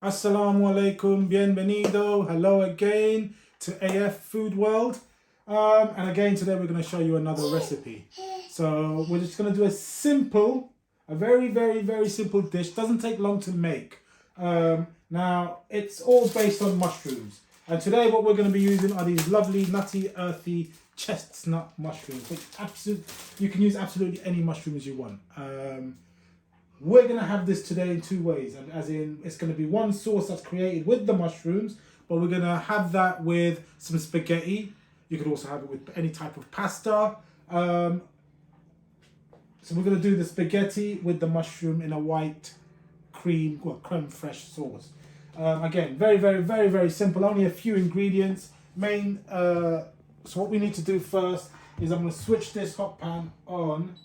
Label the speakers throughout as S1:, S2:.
S1: Assalamu alaikum, bienvenido, hello again to AF Food World. And again, today we're going to show you another recipe. So we're just going to do a very simple dish. Doesn't take long to make. Now, it's all based on mushrooms. And today what we're going to be using are these lovely, nutty, earthy chestnut mushrooms. You can use absolutely any mushrooms you want. We're going to have this today in two ways, and as in it's going to be one sauce that's created with the mushrooms, but we're going to have that with some spaghetti. You could also have it with any type of pasta. So we're going to do the spaghetti with the mushroom in a white creme fraiche sauce. Again, very simple, only a few ingredients. So what we need to do first is I'm going to switch this hot pan on.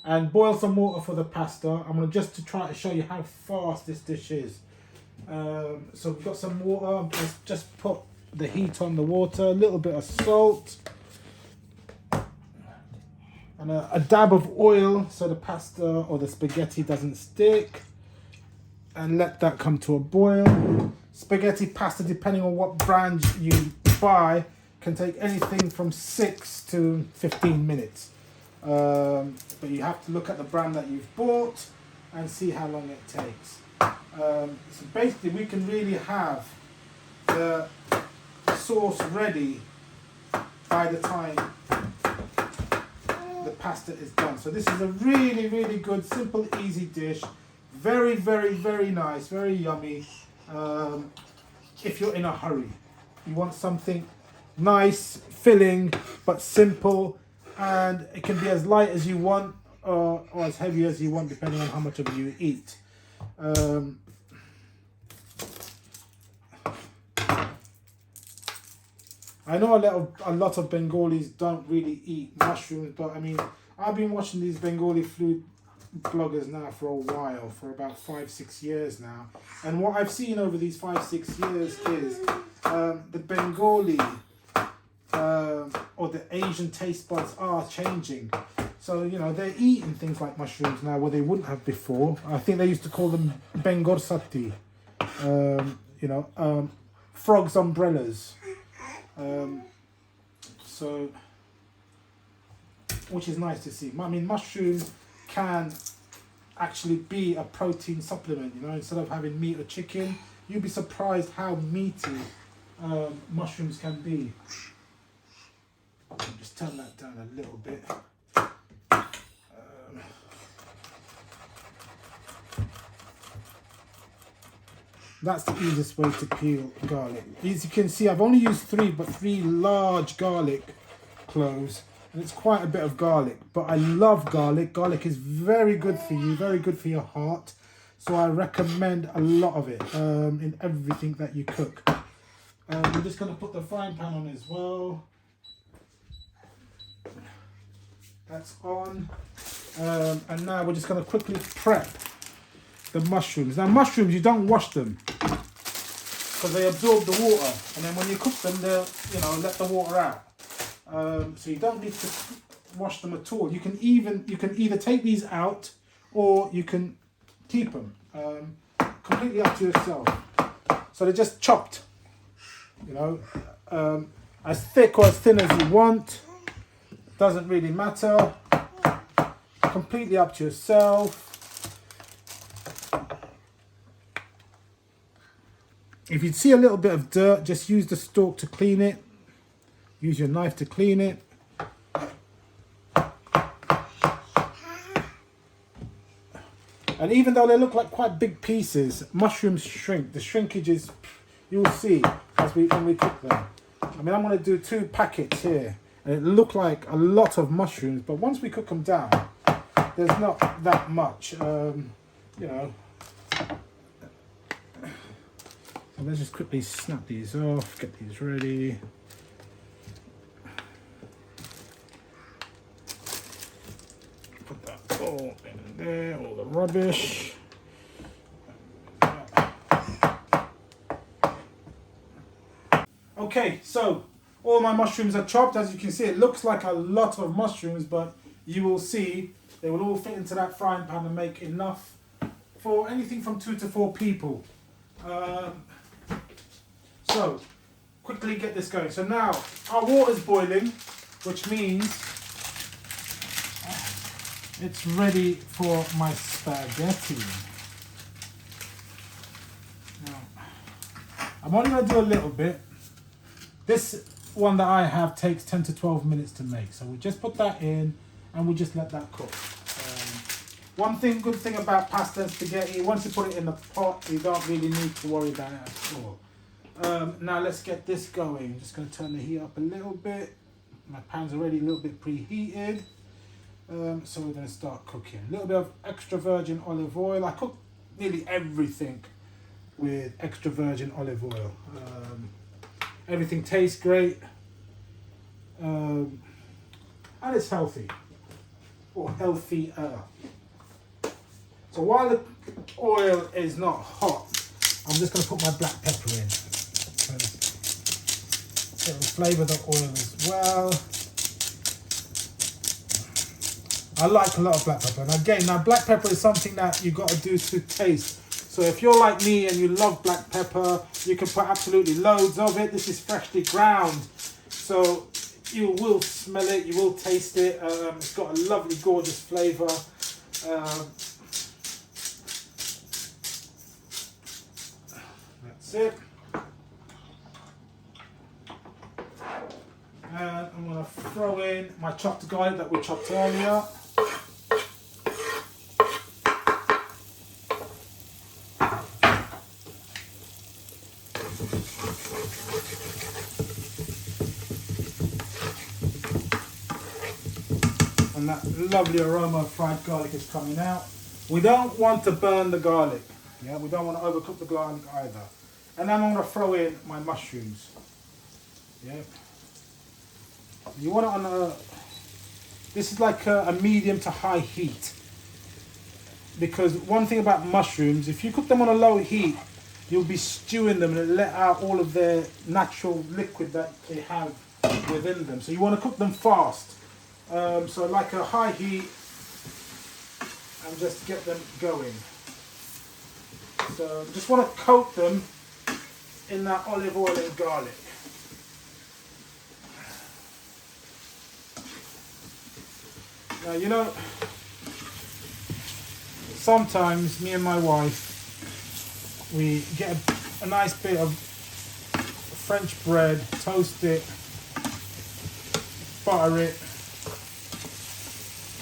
S1: And boil some water for the pasta. I'm going to try to show you how fast this dish is. So we've got some water. Let's just put the heat on the water. A little bit of salt. And a dab of oil so the pasta or the spaghetti doesn't stick. And let that come to a boil. Spaghetti pasta, depending on what brand you buy, can take anything from 6 to 15 minutes. But you have to look at the brand that you've bought and see how long it takes. So basically we can really have the sauce ready by the time the pasta is done. So this is a really good, simple, easy dish. Very nice, very yummy. If you're in a hurry, you want something nice, filling, but simple. And it can be as light as you want or as heavy as you want, depending on how much of it you eat. I know a lot of Bengalis don't really eat mushrooms, but I mean, I've been watching these Bengali food bloggers now for a while, for about 5-6 years now. And what I've seen over these 5-6 years is the Bengali or the Asian taste buds are changing. So, you know, they're eating things like mushrooms now where they wouldn't have before. I think they used to call them bengorsati, frogs' umbrellas. So, which is nice to see. I mean, mushrooms can actually be a protein supplement, you know, instead of having meat or chicken. You'd be surprised how meaty mushrooms can be. Just turn that down a little bit. That's the easiest way to peel garlic. As you can see, I've only used three large garlic cloves, and it's quite a bit of garlic. But I love garlic. Garlic is very good for you, very good for your heart. So I recommend a lot of it in everything that you cook. We're just going to put the frying pan on as well. That's on. And now we're just going to quickly prep the mushrooms. Now mushrooms, you don't wash them because they absorb the water, and then when you cook them, they'll, let the water out. So you don't need to wash them at all. You can either take these out or you can keep them. Completely up to yourself. So they're just chopped. As thick or as thin as you want. Doesn't really matter. Completely up to yourself. If you see a little bit of dirt, just use the stalk to clean it. Use your knife to clean it. And even though they look like quite big pieces, mushrooms shrink. The shrinkage is, you'll see when we cook them. I mean, I'm going to do 2 packets here. And it looked like a lot of mushrooms, but once we cook them down, there's not that much, So let's just quickly snap these off, get these ready. Put that all in there, all the rubbish. Okay, so all my mushrooms are chopped. As you can see, it looks like a lot of mushrooms, but you will see They will all fit into that frying pan and make enough for anything from 2 to 4 people. So, quickly get this going. So now, our water's boiling, which means it's ready for my spaghetti. Now, I'm only going to do a little bit. This one that I have takes 10 to 12 minutes to make. So we just put that in and we just let that cook. Good thing about pasta and spaghetti, once you put it in the pot, you don't really need to worry about it at all. Now let's get this going. Just going to turn the heat up a little bit. My pan's already a little bit preheated. So we're going to start cooking. A little bit of extra virgin olive oil. I cook nearly everything with extra virgin olive oil. Everything tastes great. And it's healthy. Or healthier. So while the oil is not hot, I'm just going to put my black pepper in. It will flavour the oil as well. I like a lot of black pepper. And again, now black pepper is something that you've got to do to taste. So if you're like me and you love black pepper, you can put absolutely loads of it. This is freshly ground. So you will smell it, you will taste it. It's got a lovely, gorgeous flavour. That's it. And I'm going to throw in my chopped garlic that we chopped earlier. And that lovely aroma of fried garlic is coming out. We don't want to burn the garlic. Yeah, we don't want to overcook the garlic either. And then I'm going to throw in my mushrooms. Yeah. You want it on a, this is like a medium to high heat. Because one thing about mushrooms, if you cook them on a low heat, you'll be stewing them and it'll let out all of their natural liquid that they have within them. So you want to cook them fast. So like a high heat and just get them going. So just want to coat them in that olive oil and garlic. Now, you know, sometimes me and my wife, we get a nice bit of French bread, toast it, butter it,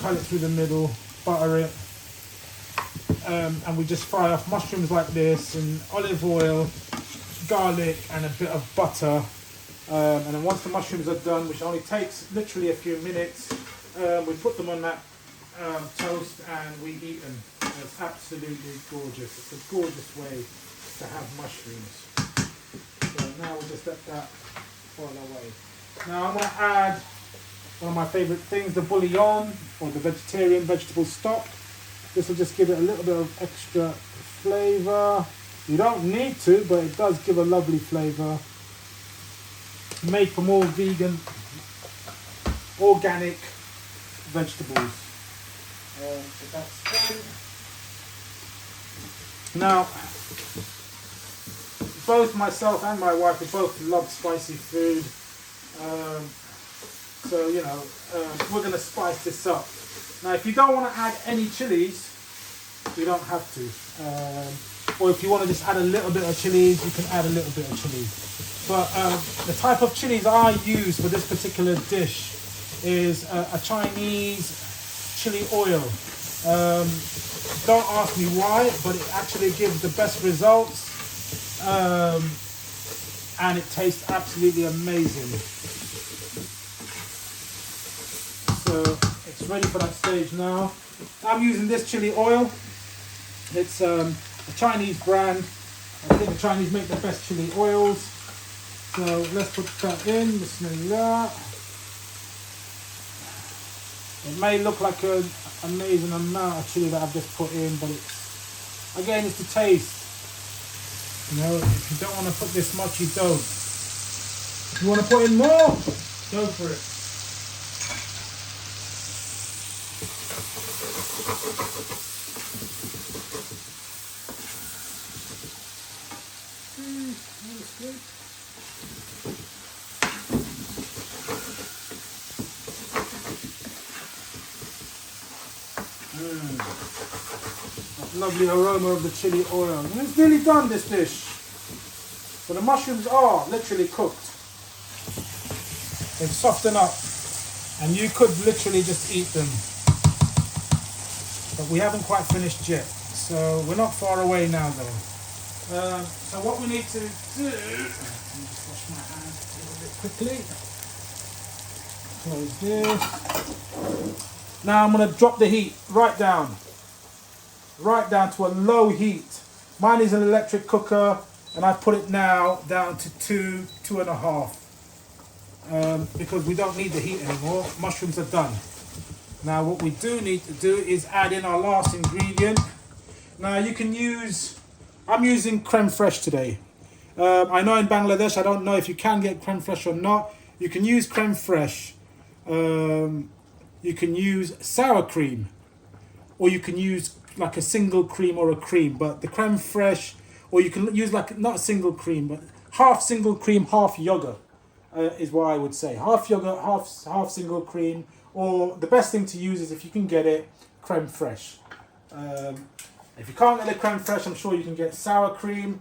S1: cut it through the middle, butter it, and we just fry off mushrooms like this, and olive oil, garlic, and a bit of butter. And then once the mushrooms are done, which only takes literally a few minutes, we put them on that toast and we eat them. It's absolutely gorgeous. It's a gorgeous way to have mushrooms. So now we'll just let that boil away. Now I'm going to add one of my favourite things, the bouillon, or the vegetarian vegetable stock. This will just give it a little bit of extra flavour. You don't need to, but it does give a lovely flavour. Made from all vegan, organic vegetables. So that's in. Now, both myself and my wife, we both love spicy food. So, you know, we're going to spice this up. Now, if you don't want to add any chilies, you don't have to. Or if you want to just add a little bit of chilies, you can add a little bit of chilies. But the type of chilies I use for this particular dish is a Chinese chili oil. Don't ask me why, but it actually gives the best results. And it tastes absolutely amazing. So it's ready for that stage now. I'm using this chili oil. It's a Chinese brand. I think the Chinese make the best chili oils. So let's put that in. Bismillah. It may look like an amazing amount of chili that I've just put in, but it's, again, it's the taste. You know, if you don't want to put this much, you don't. If you want to put in more, go for it. That's good. That lovely aroma of the chili oil. And it's nearly done, this dish. So the mushrooms are literally cooked. They've softened up and you could literally just eat them. But we haven't quite finished yet. So we're not far away now though. So what we need to do, let me just wash my hands a little bit quickly. Close this. Now I'm going to drop the heat right down to a low heat. Mine is an electric cooker and I put it now down to 2.5. Because we don't need the heat anymore. Mushrooms are done. Now what we do need to do is add in our last ingredient. Now you can use, I'm using creme fraiche today. I know in Bangladesh, I don't know if you can get creme fraiche or not. You can use creme fraiche. You can use sour cream, or you can use like a single cream or a cream, but the creme fraiche, or you can use like not a single cream, but half single cream, half yogurt is what I would say. Half yogurt, half single cream, or the best thing to use is if you can get it, creme fraiche. If you can't get the creme fraiche, I'm sure you can get sour cream,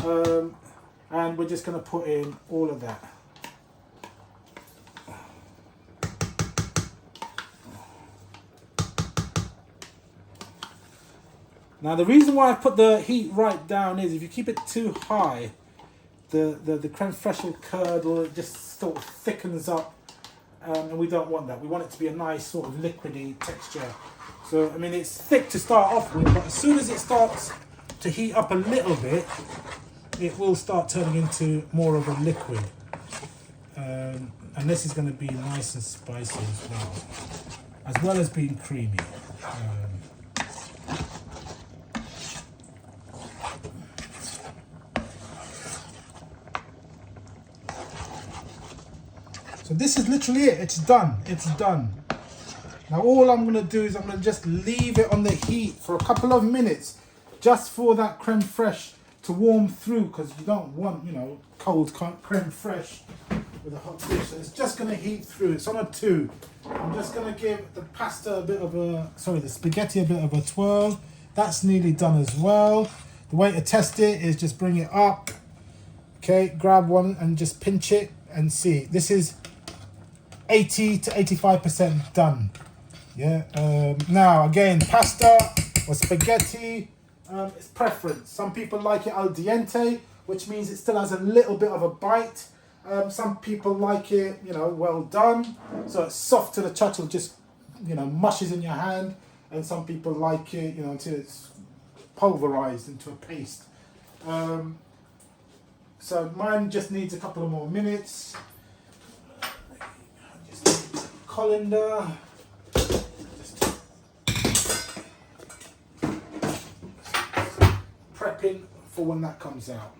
S1: and we're just going to put in all of that. Now the reason why I put the heat right down is if you keep it too high, the creme fraiche will curdle, it just sort of thickens up, and we don't want that. We want it to be a nice sort of liquidy texture. So I mean it's thick to start off with, but as soon as it starts to heat up a little bit, it will start turning into more of a liquid. And this is going to be nice and spicy as well as being creamy. So this is literally it. It's done. It's done. Now all I'm going to do is I'm going to just leave it on the heat for a couple of minutes, just for that creme fraiche to warm through, because you don't want, you know, cold creme fraiche with a hot dish. So it's just going to heat through. It's on a 2. I'm just going to give the pasta a bit of a, the spaghetti a bit of a twirl. That's nearly done as well. The way to test it is just bring it up. Okay, grab one and just pinch it and see. This is 80 to 85% done. Yeah. Now again, pasta or spaghetti, it's preference. Some people like it al dente, which means it still has a little bit of a bite. Some people like it, you know, well done, so it's soft to the touch, it just, you know, mushes in your hand. And some people like it, you know, until it's pulverized into a paste. So mine just needs a couple of more minutes. Just need colander. Just prepping for when that comes out.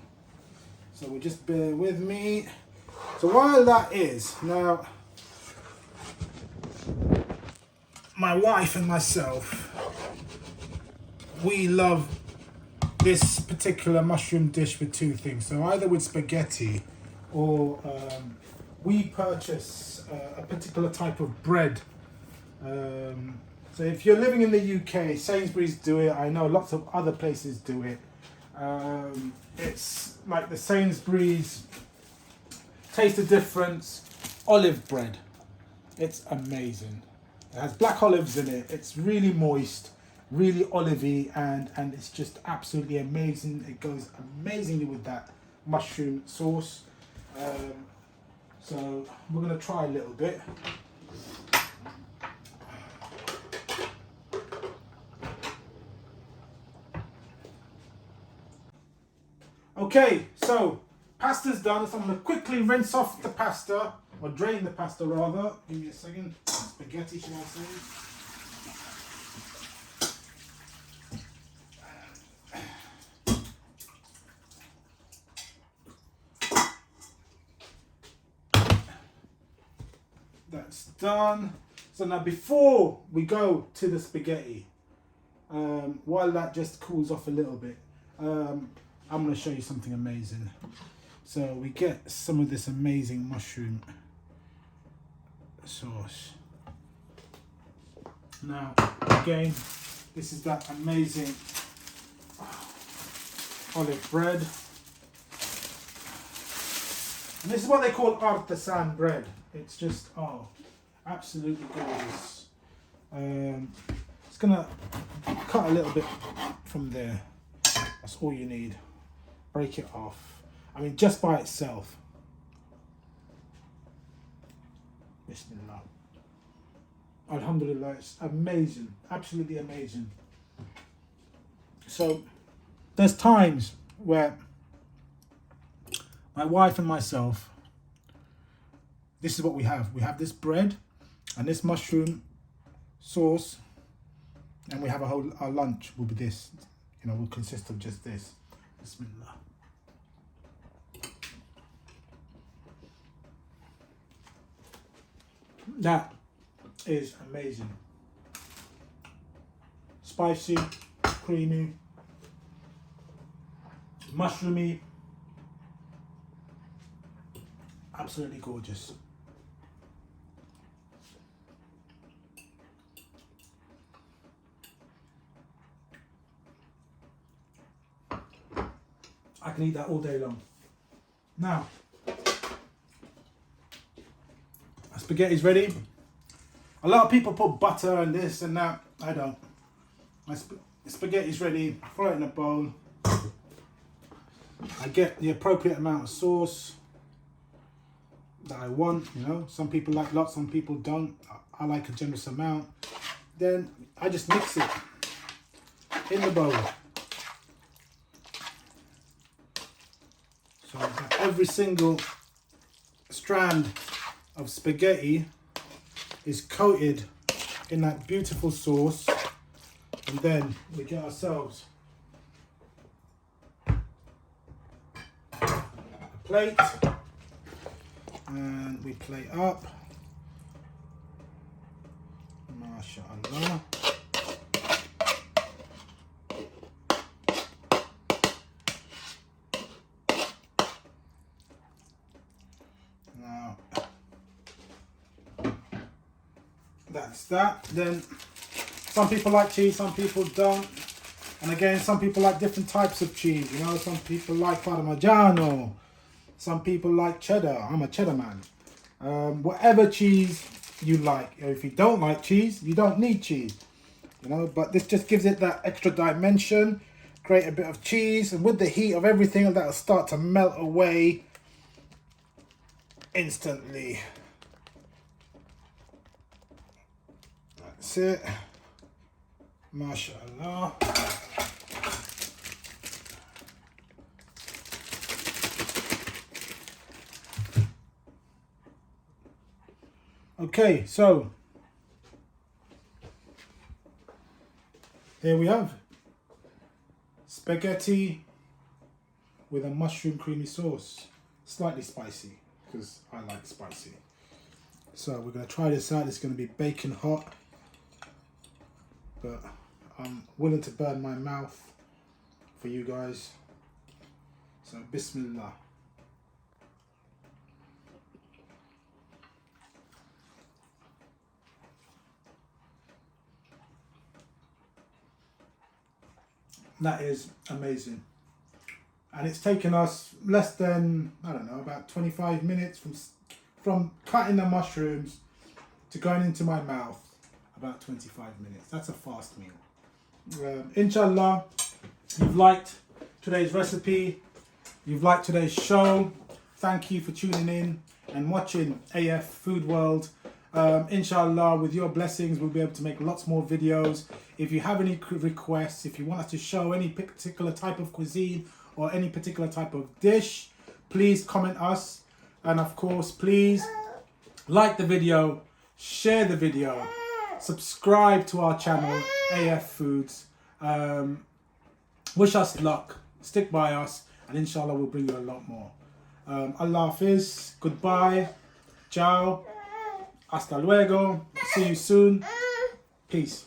S1: So we'll just bear with me. So while that is, now my wife and myself, we love this particular mushroom dish with 2 things. So either with spaghetti, or we purchase a particular type of bread. So if you're living in the UK, Sainsbury's do it. I know lots of other places do it. It's like the Sainsbury's Taste the Difference olive bread. It's amazing. It has black olives in it. It's really moist, really olivey, and it's just absolutely amazing. It goes amazingly with that mushroom sauce. So we're going to try a little bit. Okay, so pasta's done, so I'm going to quickly rinse off the pasta, or drain the pasta rather. Give me a second. Spaghetti, should I say. That's done. So now before we go to the spaghetti, while that just cools off a little bit, I'm going to show you something amazing. So we get some of this amazing mushroom sauce. Now, again, this is that amazing olive bread. And this is what they call artisan bread. It's just, oh, absolutely gorgeous. It's gonna cut a little bit from there. That's all you need. Break it off. I mean, just by itself. Bismillah. Alhamdulillah, it's amazing, absolutely amazing. So there's times where my wife and myself, this is what we have. We have this bread and this mushroom sauce, and we have our lunch will be this, you know, will consist of just this. Bismillah. That is amazing. Spicy, creamy, mushroomy, absolutely gorgeous. I can eat that all day long. Now, spaghetti's ready. A lot of people put butter and this and that. I don't. My spaghetti's ready. Throw it in a bowl. I get the appropriate amount of sauce that I want. You know, some people like lots, some people don't. I like a generous amount. Then I just mix it in the bowl. So every single strand of spaghetti is coated in that beautiful sauce, and then we get ourselves a plate and we plate up. MashaAllah. Now that's that. Then some people like cheese, some people don't. And again, some people like different types of cheese. You know, some people like Parmigiano, some people like cheddar. I'm a cheddar man. Whatever cheese you like. If you don't like cheese, you don't need cheese. You know, but this just gives it that extra dimension. Create a bit of cheese, and with the heat of everything, that'll start to melt away instantly. That's it. MashaAllah. Okay, so here we have spaghetti with a mushroom creamy sauce. Slightly spicy, because I like spicy. So we're going to try this out. It's going to be bacon hot, but I'm willing to burn my mouth for you guys. So Bismillah. That is amazing. And it's taken us less than, I don't know, about 25 minutes from cutting the mushrooms to going into my mouth. About 25 minutes. That's a fast meal. Inshallah, you've liked today's recipe. You've liked today's show. Thank you for tuning in and watching AF Food World. Inshallah, with your blessings, we'll be able to make lots more videos. If you have any requests, if you want us to show any particular type of cuisine or any particular type of dish, please comment us. And of course, please like the video, share the video, subscribe to our channel, AF Foods. Wish us luck, stick by us, and inshallah we'll bring you a lot more. Allah Hafiz, goodbye, ciao, hasta luego, see you soon, peace.